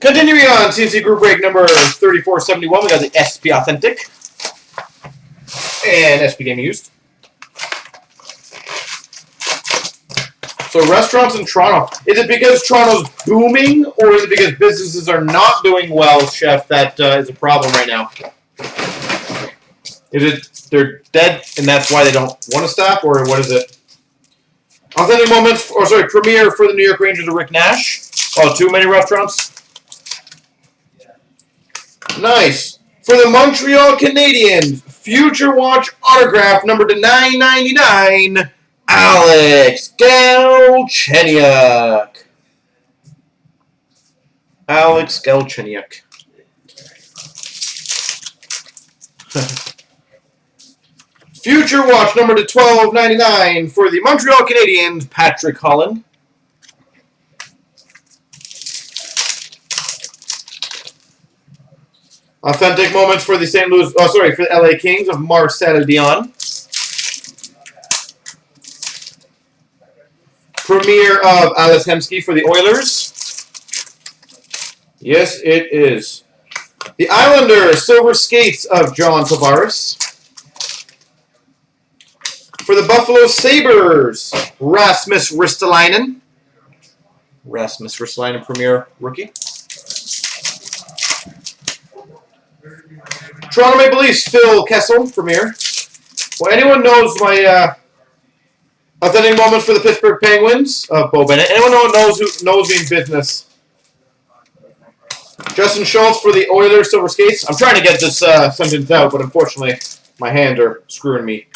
Continuing on, CNC Group Break number 3471, we got the SP Authentic and SP Game Used. So restaurants in Toronto, is it because Toronto's booming, or is it because businesses are not doing well, Chef, that is a problem right now? Is it they're dead and that's why they don't want to stop, or what is it? Authentic moments, or sorry, premiere for the New York Rangers of Rick Nash. Oh, too many restaurants? Nice. For the Montreal Canadiens, Future Watch autograph number to 999, Alex Galchenyuk. Alex Galchenyuk. Future Watch number to 1299 for the Montreal Canadiens, Patrick Holland. Authentic moments for the for the LA Kings of Marcel Dion. Premiere of Alice Hemsky for the Oilers. Yes, it is. The Islanders, silver skates of John Tavares. For the Buffalo Sabres, Rasmus Ristolainen. Rasmus Ristolainen, premier rookie. Toronto Maple Leafs, Phil Kessel, premier. Well, anyone knows my authentic moments for the Pittsburgh Penguins of Bo Bennett? Anyone knows me in business? Justin Schultz for the Oilers, silver skates. I'm trying to get this sentence out, but unfortunately, my hands are screwing me.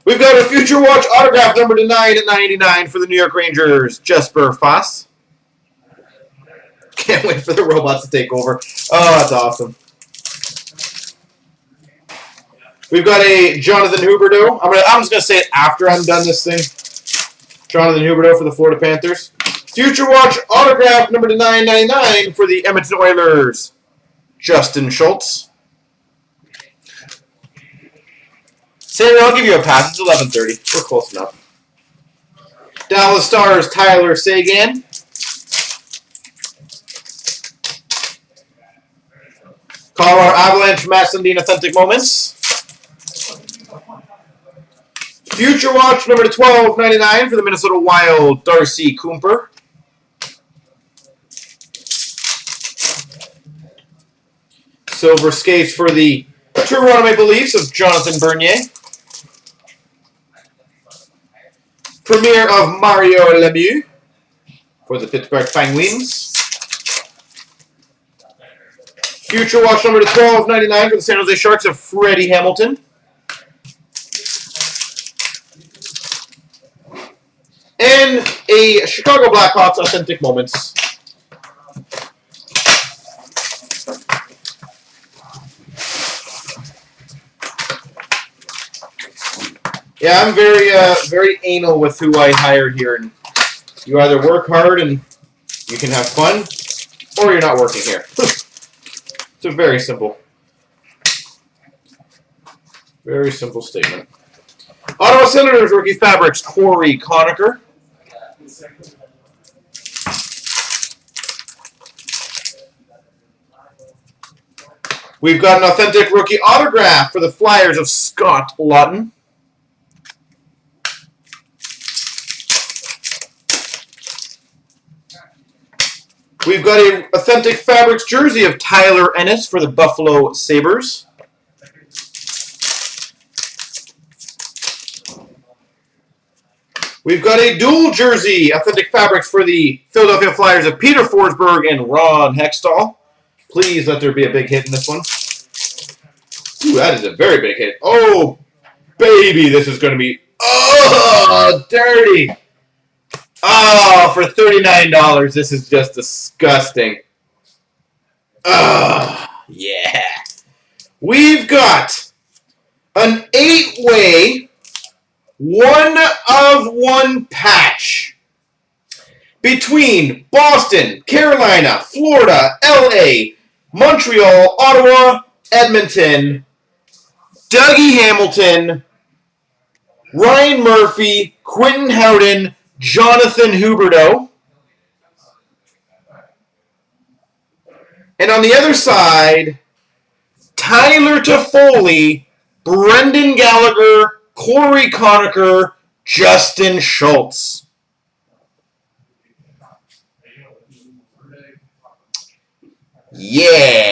We've got a Future Watch autograph number to 999 for the New York Rangers, Jesper Foss. Can't wait for the robots to take over. Oh, that's awesome. We've got a Jonathan Huberdeau. I'm just gonna say it after I'm done this thing. Jonathan Huberdeau for the Florida Panthers. Future Watch autograph number to 999 for the Edmonton Oilers, Justin Schultz. Sarah, I'll give you a pass. It's 11:30. We're close enough. Dallas Stars, Tyler Seguin. Colorado Avalanche, Matt Sundin, authentic moments. Future Watch number to 1299 for the Minnesota Wild, Darcy Cooper. Silver skates for the Toronto Maple Leafs of Jonathan Bernier. Premiere of Mario Lemieux for the Pittsburgh Penguins. Future Watch number to 1299 for the San Jose Sharks of Freddie Hamilton. And a Chicago Blackhawks authentic moments. Yeah, I'm very anal with who I hire here, and you either work hard and you can have fun, or you're not working here. It's a very simple statement. Ottawa Senators rookie fabrics, Corey Conacher. We've got an authentic rookie autograph for the Flyers of Scott Lawton. We've got an authentic fabrics jersey of Tyler Ennis for the Buffalo Sabres. We've got a dual jersey, authentic fabrics for the Philadelphia Flyers of Peter Forsberg and Ron Hextall. Please let there be a big hit in this one. Ooh, that is a very big hit. Oh, baby, this is going to be, dirty. Oh, for $39, this is just disgusting. Oh, yeah. We've got an 8-way 1-of-1 patch between Boston, Carolina, Florida, LA, Montreal, Ottawa, Edmonton, Dougie Hamilton, Ryan Murphy, Quentin Howden, Jonathan Huberdeau. And on the other side, Tyler Toffoli, Brendan Gallagher, Corey Conacher, Justin Schultz. Yeah.